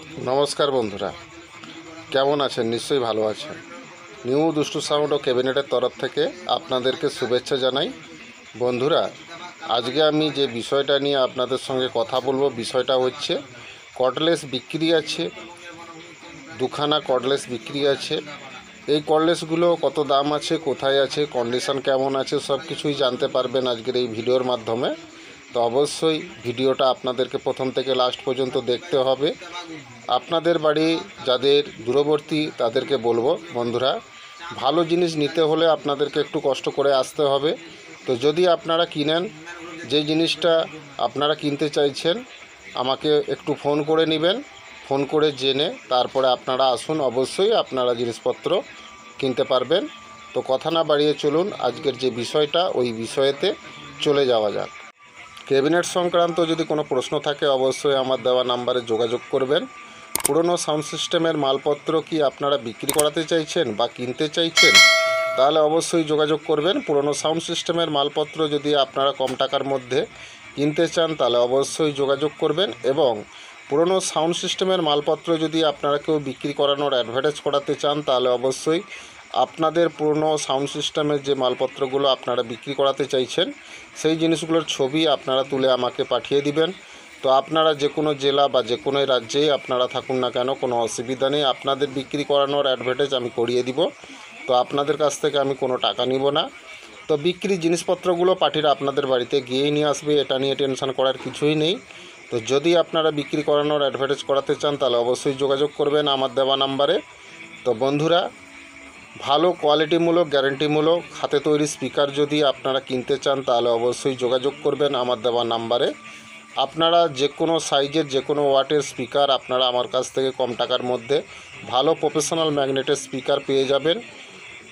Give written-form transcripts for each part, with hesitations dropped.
नमस्कार बंधुरा केमन आছেন निश्चयই ভালো আছেন। নিউ দুষ্টু সাউন্ড ও ক্যাবিনেটের তরফ থেকে আপনাদেরকে শুভেচ্ছা জানাই। বন্ধুরা, আজকে আমি যে বিষয়টা নিয়ে আপনাদের সঙ্গে কথা বলবো বিষয়টা হচ্ছে কর্ডলেস বিক্রি আছে, দুখানা কর্ডলেস বিক্রি আছে। এই কর্ডলেসগুলো কত দাম আছে, কোথায় আছে, কন্ডিশন কেমন আছে, সব কিছুই জানতে পারবেন আজকের এই ভিডিওর মাধ্যমে। তো অবশ্যই ভিডিওটা আপনাদেরকে প্রথম থেকে লাস্ট পর্যন্ত দেখতে হবে। আপনাদের বাড়ি যাদের দূরবর্তী তাদেরকে বলবো, বন্ধুরা ভালো জিনিস নিতে হলে আপনাদেরকে একটু কষ্ট করে আসতে হবে। তো যদি আপনারা কিনেন, যে জিনিসটা আপনারা কিনতে চাইছেন আমাকে একটু ফোন করে নেবেন, ফোন করে জেনে তারপরে আপনারা আসুন, অবশ্যই আপনারা জিনিসপত্র কিনতে পারবেন। তো কথা না বাড়িয়ে চলুন আজকের যে বিষয়টা ওই বিষয়েতে চলে যাওয়া যাক। ক্যাবিনেট সংক্রান্ত যদি কোনো প্রশ্ন থাকে অবশ্যই আমার দেওয়া নাম্বারে যোগাযোগ করবেন। পুরনো সাউন্ড সিস্টেমের মালপত্র কি আপনারা বিক্রি করাতে চাইছেন বা কিনতে চাইছেন, তাহলে অবশ্যই যোগাযোগ করবেন। পুরনো সাউন্ড সিস্টেমের মালপত্র যদি আপনারা কম টাকার মধ্যে কিনতে চান তাহলে অবশ্যই যোগাযোগ করবেন। এবং পুরনো সাউন্ড সিস্টেমের মালপত্র যদি আপনারা কেউ বিক্রি করানোর অ্যাডভার্টাইজ করাতে চান তাহলে অবশ্যই আপনাদের পুরনো সাউন্ড সিস্টেমের যে মালপত্রগুলো আপনারা বিক্রি করাতে চাইছেন সেই জিনিসগুলোর ছবি আপনারা তুলে আমাকে পাঠিয়ে দিবেন। তো আপনারা যে কোনো জেলা বা যে কোনো রাজ্যেই আপনারা থাকুন না কেন, কোনো অসুবিধা নেই, আপনাদের বিক্রি করানোর অ্যাডভার্টাইজ আমি করিয়ে দিব। তো আপনাদের কাছ থেকে আমি কোনো টাকা নিব না। তো বিক্রি জিনিসপত্রগুলো পার্টিরা আপনাদের বাড়িতে গিয়েই নিয়ে আসবে, এটা নিয়ে টেনশন করার কিছুই নেই। তো যদি আপনারা বিক্রি করানোর অ্যাডভার্টাইজ করাতে চান তাহলে অবশ্যই যোগাযোগ করবেন আমার দেওয়া নাম্বারে। তো বন্ধুরা, ভালো কোয়ালিটিমূলক গ্যারেন্টিমূলক হাতে তৈরি স্পিকার যদি আপনারা কিনতে চান তাহলে অবশ্যই যোগাযোগ করবেন আমার দেওয়া নাম্বারে। আপনারা যে কোনো সাইজের যে কোনো ওয়াটের স্পিকার আপনারা আমার কাছ থেকে কম টাকার মধ্যে ভালো প্রফেশনাল ম্যাগনেটের স্পিকার পেয়ে যাবেন।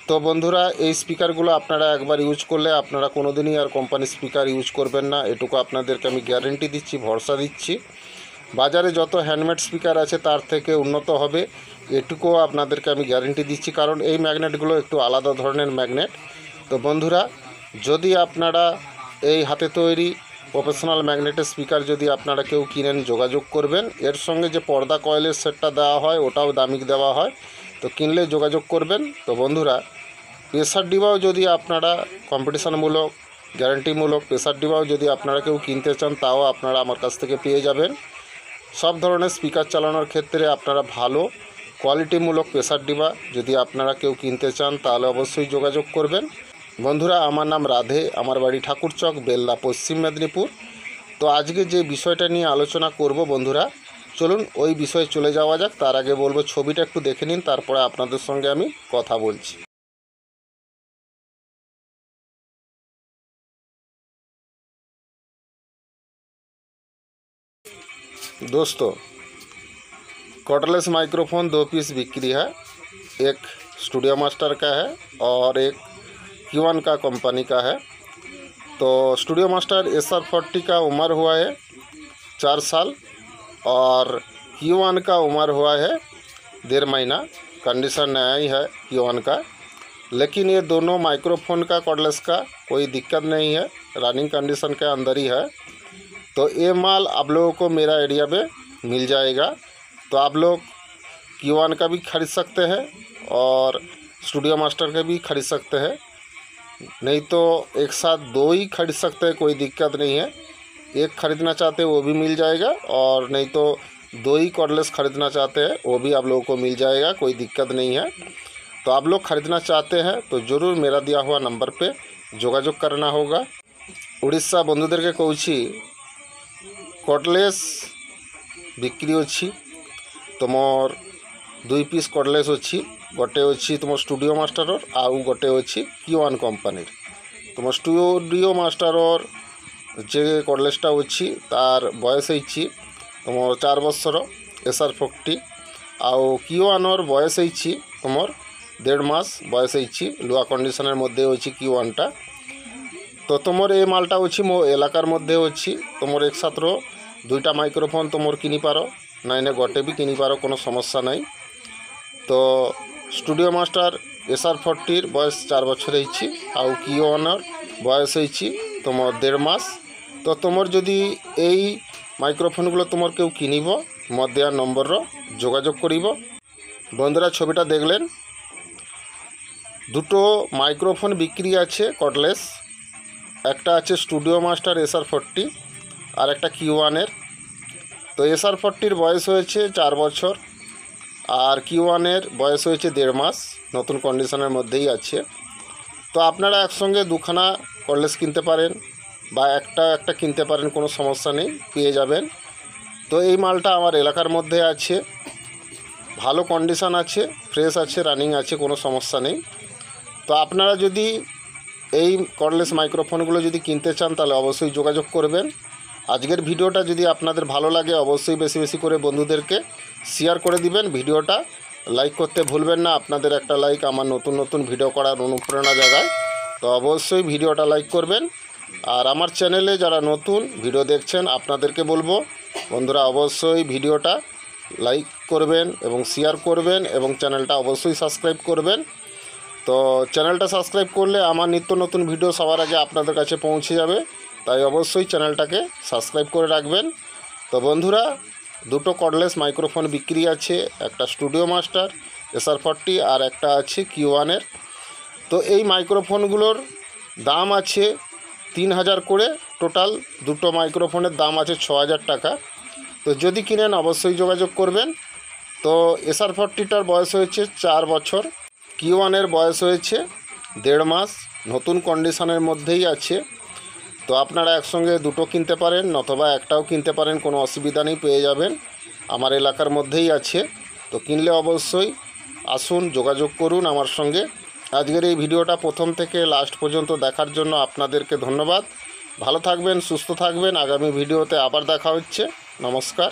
তো বন্ধুরা, এই স্পিকারগুলো আপনারা একবার ইউজ করলে আপনারা কোনো দিনই আর কোম্পানির স্পিকার ইউজ করবেন না, এটুকু আপনাদেরকে আমি গ্যারেন্টি দিচ্ছি, ভরসা দিচ্ছি। বাজারে যত হ্যান্ডমেড স্পিকার আছে তার থেকে উন্নত হবে, এটুকুও আপনাদেরকে আমি গ্যারেন্টি দিচ্ছি, কারণ এই ম্যাগনেটগুলো একটু আলাদা ধরনের ম্যাগনেট। তো বন্ধুরা, যদি আপনারা এই হাতে তৈরি প্রফেশনাল ম্যাগনেটের স্পিকার যদি আপনারা কেউ কিনেন যোগাযোগ করবেন। এর সঙ্গে যে পর্দা কয়েলের সেটটা দেওয়া হয় ওটাও দামিক দেওয়া হয়, তো কিনলে যোগাযোগ করবেন। তো বন্ধুরা, প্রেসার ডিবাও যদি আপনারা কম্পিটিশনমূলক গ্যারান্টিমূলক প্রেসার ডিবাও যদি আপনারা কেউ কিনতে চান তাও আপনারা আমার কাছ থেকে পেয়ে যাবেন। সব ধরনের স্পিকার চালানোর ক্ষেত্রে আপনারা ভালো কোয়ালিটিমূলক প্রেসার ডিবা যদি আপনারা কেউ কিনতে চান তাহলে অবশ্যই যোগাযোগ করবেন। বন্ধুরা, আমার নাম রাধে, আমার বাড়ি ঠাকুরচক, বেল্লা, পশ্চিম মেদিনীপুর। তো আজকে যে বিষয়টা নিয়ে আলোচনা করব বন্ধুরা, চলুন ওই বিষয়ে চলে যাওয়া যাক। তার আগে বলবো ছবিটা একটু দেখে নিন, তারপরে আপনাদের সঙ্গে আমি কথা বলছি। दोस्तों, कॉर्डलेस माइक्रोफोन 2 पीस बिक्री है। एक स्टूडियो मास्टर का है और एक Q1 का कंपनी का है। तो स्टूडियो मास्टर SR40 का उम्र हुआ है 4 साल और Q1 का उम्र हुआ है 1.5 महीना। कंडीशन नया ही है Q1 का, लेकिन ये दोनों माइक्रोफोन का कॉर्डलेस का कोई दिक्कत नहीं है, रनिंग कंडीशन के अंदर ही है। तो ये माल आप लोगों को मेरा एरिया में मिल जाएगा। तो आप लोग Q1 का भी खरीद सकते हैं और स्टूडियो मास्टर का भी खरीद सकते हैं, नहीं तो एक साथ 2 ही खरीद सकते हैं, कोई दिक्कत नहीं है। एक खरीदना चाहते हैं वो भी मिल जाएगा, और नहीं तो 2 ही कॉर्डलेस खरीदना चाहते हैं वो भी आप लोगों को मिल जाएगा, कोई दिक्कत नहीं है। तो आप लोग खरीदना चाहते हैं तो ज़रूर मेरा दिया हुआ नंबर पे যোগাযোগ करना होगा। उड़ीसा बंधुदेरके कहूछि कॉर्डलेस बिक्री अच्छी, तुमर 2 पीस कॉर्डलेस अच्छी, गोटे अच्छी तुम स्टूडियो मास्टर आउ गोटे अच्छी Q1 कंपनी। तुम स्टूडियो मास्टर जे कॉर्डलेसटा अच्छी तार बयस होइछि तुम 4 वर्षर SR40, आउ Q1 बयस होइछि तुमर 1.5 मास बयस होइछि। लुआ कंडीशनर मध्य अच्छी Q1टा। तो तुमर ये मालटा अच्छी मो एलाकार मध्य अच्छी, तुमर एक साथ 2टा माइक्रोफोन तुमर किनी पारो, नाइने गोटे भी किनी पारो, कोनो समस्या नहीं। तो स्टूडियो मास्टर SR40 बयस 4 बछर होइछि आउ Q1 बयस होइछि तुमर 1.5 मास। तो तुमर जदि एई माइक्रोफोनगुलो तुमर केउ किनिब মত দেওয়ার নম্বর যোগাযোগ করিব। বন্ধুরা ছবিটা দেখলেন, দুটো মাইক্রোফোন বিক্রি আছে কর্ডলেস। একটা আছে স্টুডিও মাস্টার SR40 আর একটা Q1-এর। তো SR40-র বয়স হয়েছে 4 বছর আর Q1-এর বয়স হয়েছে 1.5 মাস, নতুন কন্ডিশনের মধ্যেই আছে। তো আপনারা একসঙ্গে দুখানা কর্ডলেস কিনতে পারেন বা একটা কিনতে পারেন, কোনো সমস্যা নেই, পেয়ে যাবেন। তো এই মালটা আমার এলাকার মধ্যে আছে, ভালো কন্ডিশন আছে, ফ্রেশ আছে, রানিং আছে, কোনো সমস্যা নেই। তো আপনারা যদি এই কর্ডলেস মাইক্রোফোনগুলো যদি কিনতে চান তাহলে অবশ্যই যোগাযোগ করবেন। আজকের ভিডিওটা যদি আপনাদের ভালো লাগে অবশ্যই বেশি বেশি করে বন্ধুদেরকে শেয়ার করে দিবেন। ভিডিওটা লাইক করতে ভুলবেন না, আপনাদের একটা লাইক আমার নতুন নতুন ভিডিও করার অনুপ্রেরণা জাগায়। তো অবশ্যই ভিডিওটা লাইক করবেন। আর আমার চ্যানেলে যারা নতুন ভিডিও দেখছেন আপনাদেরকে বলবো, বন্ধুরা অবশ্যই ভিডিওটা লাইক করবেন এবং শেয়ার করবেন এবং চ্যানেলটা অবশ্যই সাবস্ক্রাইব করবেন। তো চ্যানেলটা সাবস্ক্রাইব করলে আমার নিত্য নতুন ভিডিও সবার আগে আপনাদের কাছে পৌঁছে যাবে, তাই অবশ্যই চ্যানেলটাকে সাবস্ক্রাইব করে রাখবেন। তো বন্ধুরা দুটো কর্ডলেস মাইক্রোফোন বিক্রি আছে, একটা স্টুডিও মাস্টার SR40 আর একটা আছে Q1-এর। তো এই মাইক্রোফোনগুলোর দাম আছে 3000 করে, টোটাল দুটো মাইক্রোফোনের দাম আছে 6000 টাকা। তো যদি কিনেন অবশ্যই যোগাযোগ করবেন। তো SR40টার বয়স হয়েছে 4 বছর, Q1-এর বয়স হয়েছে 1.5 মাস, নতুন কন্ডিশনের মধ্যেই আছে। তো আপনারা একসঙ্গে দুটো কিনতে পারেন অথবা একটাও কিনতে পারেন, কোনো অসুবিধা নেই, পেয়ে যাবেন, আমার এলাকার মধ্যেই আছে। তো কিনলে অবশ্যই আসুন, যোগাযোগ করুন আমার সঙ্গে। আজকের এই ভিডিওটা প্রথম থেকে লাস্ট পর্যন্ত দেখার জন্য আপনাদেরকে ধন্যবাদ। ভালো থাকবেন, সুস্থ থাকবেন। আগামী ভিডিওতে আবার দেখা হচ্ছে। নমস্কার।